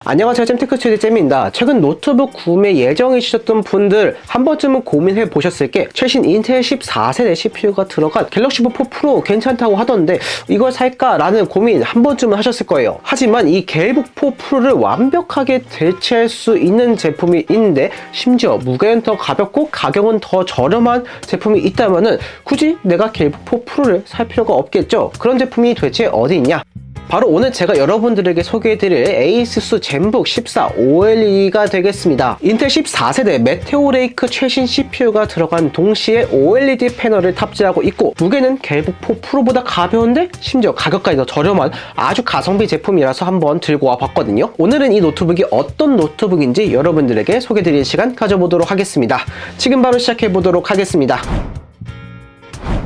안녕하세요, 잼테크스튜디오 잼입니다. 최근 노트북 구매 예정이셨던 분들 한 번쯤은 고민해 보셨을 게 최신 인텔 14세대 CPU가 들어간 갤럭시 부크 4 프로 괜찮다고 하던데 이걸 살까? 라는 고민 한 번쯤은 하셨을 거예요. 하지만 이 갤북 4 프로를 완벽하게 대체할 수 있는 제품이 있는데 심지어 무게는 더 가볍고 가격은 더 저렴한 제품이 있다면은 굳이 내가 갤북 4 프로를 살 필요가 없겠죠? 그런 제품이 도대체 어디 있냐? 바로 오늘 제가 여러분들에게 소개해드릴 에이수스 젠북 14 OLED가 되겠습니다. 인텔 14세대 메테오 레이크 최신 CPU가 들어간 동시에 OLED 패널을 탑재하고 있고 무게는 갤북 4 프로보다 가벼운데 심지어 가격까지 더 저렴한 아주 가성비 제품이라서 한번 들고 와봤거든요. 오늘은 이 노트북이 어떤 노트북인지 여러분들에게 소개해드릴 시간 가져보도록 하겠습니다. 지금 바로 시작해보도록 하겠습니다.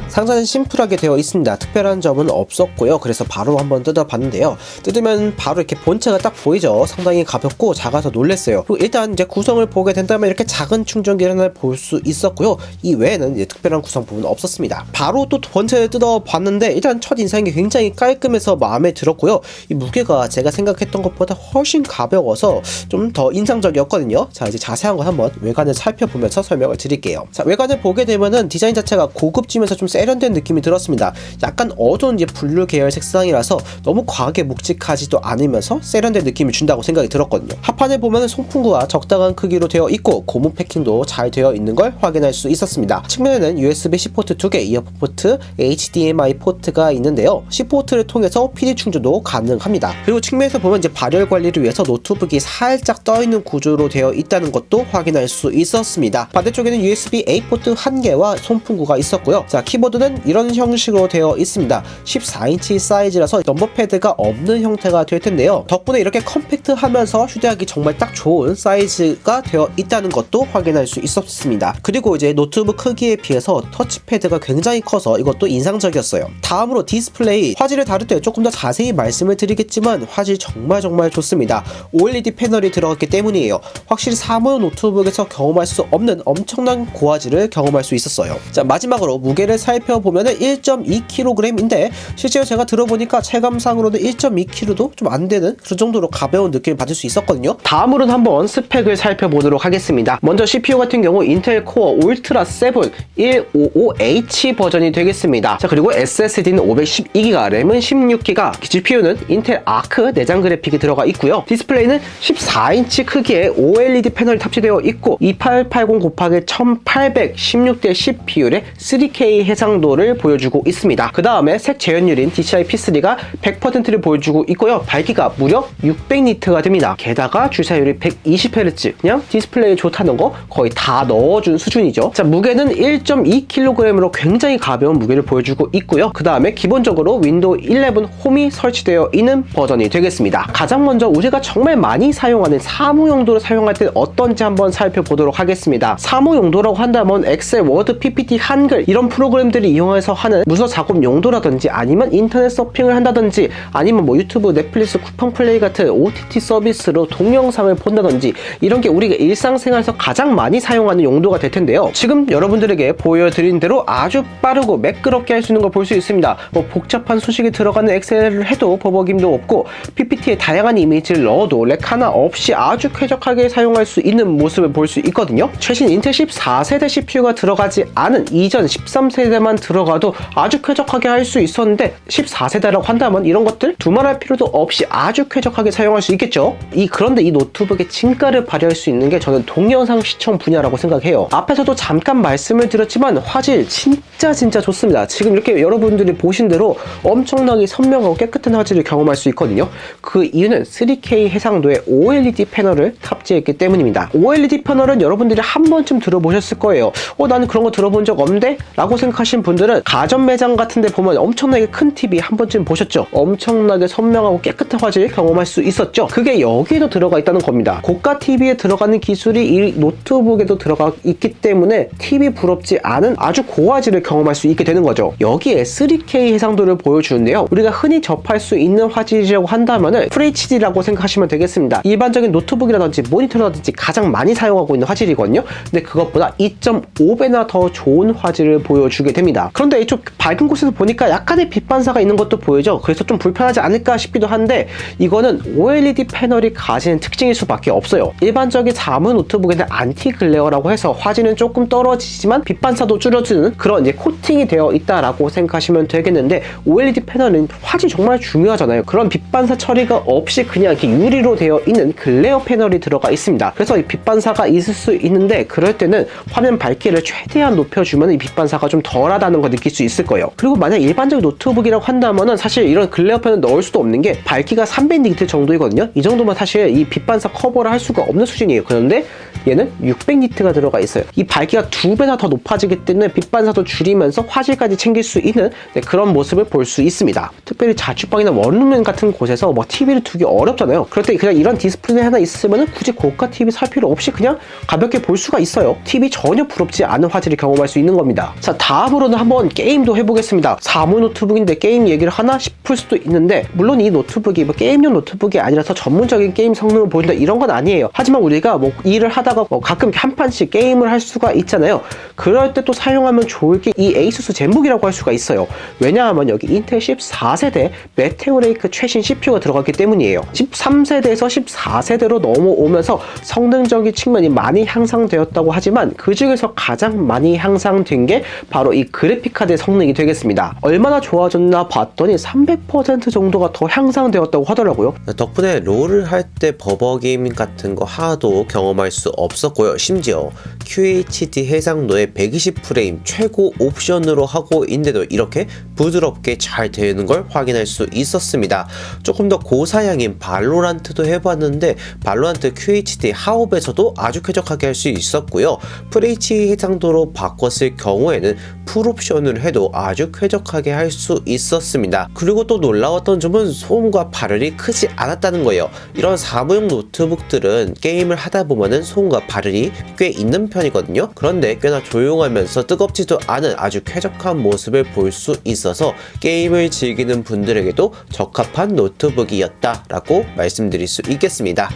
상자는 심플하게 되어 있습니다. 특별한 점은 없었고요. 그래서 바로 한번 뜯어봤는데요. 뜯으면 바로 이렇게 본체가 딱 보이죠. 상당히 가볍고 작아서 놀랐어요. 그리고 일단 이제 구성을 보게 된다면 이렇게 작은 충전기를 하나 볼 수 있었고요. 이 외에는 이제 특별한 구성 부분은 없었습니다. 바로 또 본체를 뜯어봤는데 일단 첫 인상이 굉장히 깔끔해서 마음에 들었고요. 이 무게가 제가 생각했던 것보다 훨씬 가벼워서 좀 더 인상적이었거든요. 자, 이제 자세한 건 한번 외관을 살펴보면서 설명을 드릴게요. 자, 외관을 보게 되면은 디자인 자체가 고급지면서 좀 세련된 느낌이 들었습니다. 약간 어두운 이제 블루 계열 색상이라서 너무 과하게 묵직하지도 않으면서 세련된 느낌을 준다고 생각이 들었거든요. 하판을 보면 송풍구가 적당한 크기로 되어 있고 고무 패킹도 잘 되어 있는 걸 확인할 수 있었습니다. 측면에는 USB-C 포트 2개, 이어폰 포트, HDMI 포트가 있는데요. C 포트를 통해서 PD 충전도 가능합니다. 그리고 측면에서 보면 이제 발열 관리를 위해서 노트북이 살짝 떠 있는 구조로 되어 있다는 것도 확인할 수 있었습니다. 반대쪽에는 USB-A 포트 1개와 송풍구가 있었고요. 자, 키보드는 이런 형식으로 되어 있습니다. 14인치 사이즈라서 넘버패드가 없는 형태가 될 텐데요. 덕분에 이렇게 컴팩트하면서 휴대하기 정말 딱 좋은 사이즈가 되어 있다는 것도 확인할 수 있었습니다. 그리고 이제 노트북 크기에 비해서 터치패드가 굉장히 커서 이것도 인상적이었어요. 다음으로 디스플레이, 화질을 다룰 때 조금 더 자세히 말씀을 드리겠지만 화질 정말 좋습니다. OLED 패널이 들어갔기 때문이에요. 확실히 사무용 노트북에서 경험할 수 없는 엄청난 고화질을 경험할 수 있었어요. 자, 마지막으로 무게를 살펴보면은 1.2kg인데 실제로 제가 들어보니까 체감상으로는 1.2kg도 좀 안 되는 그 정도로 가벼운 느낌을 받을 수 있었거든요. 다음으로는 한번 스펙을 살펴보도록 하겠습니다. 먼저 CPU 같은 경우 인텔 코어 울트라 7 155H 버전이 되겠습니다. 자, 그리고 SSD는 512GB, 램은 16GB, GPU는 인텔 아크 내장 그래픽이 들어가 있고요. 디스플레이는 14인치 크기의 OLED 패널이 탑재되어 있고 2880x1800 16:10 비율의 3K 해상도를 보여주고 있습니다. 그 다음에 색 재현율인 DCI P3가 100%를 보여주고 있고요. 밝기가 무려 600니트가 됩니다. 게다가 주사율이 120Hz, 그냥 디스플레이 좋다는 거 거의 다 넣어준 수준이죠. 자, 무게는 1.2kg으로 굉장히 가벼운 무게를 보여주고 있고요. 그 다음에 기본적으로 윈도우 11 홈이 설치되어 있는 버전이 되겠습니다. 가장 먼저 우리가 정말 많이 사용하는 사무 용도로 사용할 때 어떤지 한번 살펴보도록 하겠습니다. 사무 용도라고 한다면 엑셀, 워드, PPT, 한글 이런 프로그램들을 이용해서 하는 문서 작업 용도라든지 아니면 인터넷 서핑을 한다든지 아니면 뭐 유튜브, 넷플릭스, 쿠팡 플레이 같은 OTT 서비스로 동영상을 본다든지 이런 게 우리가 일상생활에서 가장 많이 사용하는 용도가 될 텐데요. 지금 여러분들에게 보여드린 대로 아주 빠르고 매끄럽게 할 수 있는 걸 볼 수 있습니다. 뭐 복잡한 수식이 들어가는 엑셀을 해도 버벅임도 없고 PPT에 다양한 이미지를 넣어도 렉 하나 없이 아주 쾌적하게 사용할 수 있는 모습을 볼 수 있거든요. 최신 인텔 14세대 CPU가 들어가지 않은 이전 13세대만 들어가도 아주 쾌적하게 할 수 있었는데 14세대라고 한다면 이런 것들 두말할 필요도 없이 아주 쾌적하게 사용할 수 있겠죠. 그런데 이 노트북의 진가를 발휘할 수 있는 게 저는 동영상 시청 분야라고 생각해요. 앞에서도 잠깐 말씀을 드렸지만 화질 진짜 좋습니다. 지금 이렇게 여러분들이 보신 대로 엄청나게 선명하고 깨끗한 화질을 경험할 수 있거든요. 그 이유는 3K 해상도의 OLED 패널을 탑재했기 때문입니다. OLED 패널은 여러분들이 한 번쯤 들어보셨을 거예요. 나는 그런 거 들어본 적 없는데? 라고 생각하신 분들은 가전 매장 같은 데 보면 엄청나게 큰 TV 한 번쯤 보셨죠? 엄청나게 선명하고 깨끗한 화질 경험할 수 있었죠? 그게 여기에도 들어가 있다는 겁니다. 고가 TV에 들어가는 기술이 이 노트북에도 들어가 있기 때문에 TV 부럽지 않은 아주 고화질을 경험할 수 있게 되는 거죠. 여기에 3K 해상도를 보여주는데요. 우리가 흔히 접할 수 있는 화질이라고 한다면 FHD라고 생각하시면 되겠습니다. 일반적인 노트북이라든지 모니터라든지 가장 많이 사용하고 있는 화질이거든요. 근데 그것보다 2.5배나 더 좋은 화질을 보여주게 됩니다. 됩니다. 그런데 이쪽 밝은 곳에서 보니까 약간의 빛 반사가 있는 것도 보이죠. 그래서 좀 불편하지 않을까 싶기도 한데 이거는 OLED 패널이 가지는 특징일 수밖에 없어요. 일반적인 사무 노트북에는 안티 글레어라고 해서 화질은 조금 떨어지지만 빛 반사도 줄여주는 그런 이제 코팅이 되어 있다라고 생각하시면 되겠는데, OLED 패널은 화질 정말 중요하잖아요. 그런 빛 반사 처리가 없이 그냥 이렇게 유리로 되어 있는 글레어 패널이 들어가 있습니다. 그래서 이 빛 반사가 있을 수 있는데 그럴 때는 화면 밝기를 최대한 높여주면 이 빛 반사가 좀 덜하다는 걸 느낄 수 있을 거예요. 그리고 만약 일반적인 노트북이라고 한다면은 사실 이런 글레어 패널 넣을 수도 없는 게 밝기가 300니트 정도이거든요. 이 정도면 사실 이 빛 반사 커버를 할 수가 없는 수준이에요. 그런데 얘는 600니트가 들어가 있어요. 이 밝기가 2배나 더 높아지기 때문에 빛 반사도 줄이면서 화질까지 챙길 수 있는 그런 모습을 볼 수 있습니다. 특별히 자취방이나 원룸 같은 곳에서 뭐 TV를 두기 어렵잖아요. 그럴 때 그냥 이런 디스플레이 하나 있으면 굳이 고가 TV 살 필요 없이 그냥 가볍게 볼 수가 있어요. TV 전혀 부럽지 않은 화질을 경험할 수 있는 겁니다. 자, 다음으로는 한번 게임도 해보겠습니다. 사무 노트북인데 게임 얘기를 하나 싶을 수도 있는데, 물론 이 노트북이 뭐 게임용 노트북이 아니라서 전문적인 게임 성능을 보인다 이런 건 아니에요. 하지만 우리가 뭐 일을 하다가 뭐 가끔 한 판씩 게임을 할 수가 있잖아요. 그럴 때 또 사용하면 좋을 게 이 에이수스 젠북이라고 할 수가 있어요. 왜냐하면 여기 인텔 14세대 메테오 레이크 최신 CPU가 들어갔기 때문이에요. 13세대에서 14세대로 넘어오면서 성능적인 측면이 많이 향상되었다고 하지만 그 중에서 가장 많이 향상된 게 바로 이 그래픽카드의 성능이 되겠습니다. 얼마나 좋아졌나 봤더니 300% 정도가 더 향상되었다고 하더라고요. 덕분에 롤을 할 때 버벅임 같은 거 하나도 경험할 수 없었고요. 심지어 QHD 해상도에 120프레임 최고 옵션으로 하고 있는데도 이렇게 부드럽게 잘 되는 걸 확인할 수 있었습니다. 조금 더 고사양인 발로란트도 해봤는데 발로란트 QHD 하옵에서도 아주 쾌적하게 할 수 있었고요. FHD 해상도로 바꿨을 경우에는 풀옵션을 해도 아주 쾌적하게 할 수 있었습니다. 그리고 또 놀라웠던 점은 소음과 발열이 크지 않았다는 거예요. 이런 사무용 노트북들은 게임을 하다 보면은 소음과 발열이 꽤 있는 편이거든요. 그런데 꽤나 조용하면서 뜨겁지도 않은 아주 쾌적한 모습을 볼 수 있어서 게임을 즐기는 분들에게도 적합한 노트북이었다라고 말씀드릴 수 있겠습니다.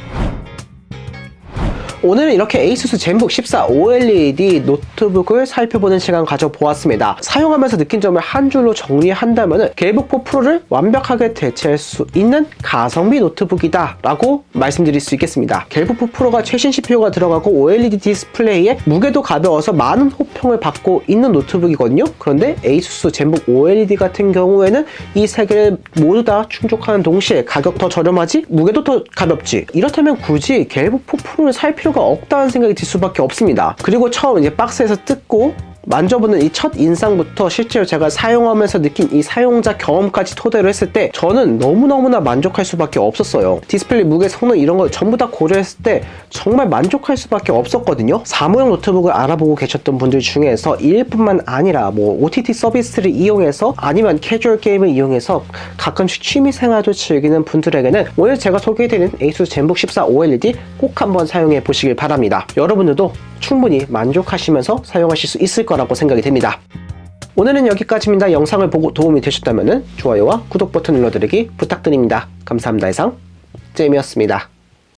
오늘은 이렇게 에이수스 젠북 14 OLED 노트북을 살펴보는 시간 가져보았습니다. 사용하면서 느낀 점을 한 줄로 정리한다면 갤북4 프로를 완벽하게 대체할 수 있는 가성비 노트북이다 라고 말씀드릴 수 있겠습니다. 갤북4 프로가 최신 CPU가 들어가고 OLED 디스플레이에 무게도 가벼워서 많은 호평을 받고 있는 노트북이거든요. 그런데 에이수스 젠북 OLED 같은 경우에는 이 세 개를 모두 다 충족하는 동시에 가격 더 저렴하지? 무게도 더 가볍지? 이렇다면 굳이 갤북4 프로를 살 필요가 없다는 생각이 들 수밖에 없습니다. 그리고 처음 이제 박스에서 뜯고 만져보는 이 첫 인상부터 실제로 제가 사용하면서 느낀 이 사용자 경험까지 토대로 했을 때 저는 너무너무나 만족할 수밖에 없었어요. 디스플레이, 무게, 성능 이런 걸 전부 다 고려했을 때 정말 만족할 수밖에 없었거든요. 사무용 노트북을 알아보고 계셨던 분들 중에서 일뿐만 아니라 뭐 OTT 서비스를 이용해서 아니면 캐주얼 게임을 이용해서 가끔씩 취미생활도 즐기는 분들에게는 오늘 제가 소개해드린 에이수스 젠북 14 OLED 꼭 한번 사용해 보시길 바랍니다. 여러분들도 충분히 만족하시면서 사용하실 수 있을 거라고 생각이 됩니다. 오늘은 여기까지입니다. 영상을 보고 도움이 되셨다면 좋아요와 구독 버튼 눌러드리기 부탁드립니다. 감사합니다. 이상 잼이었습니다.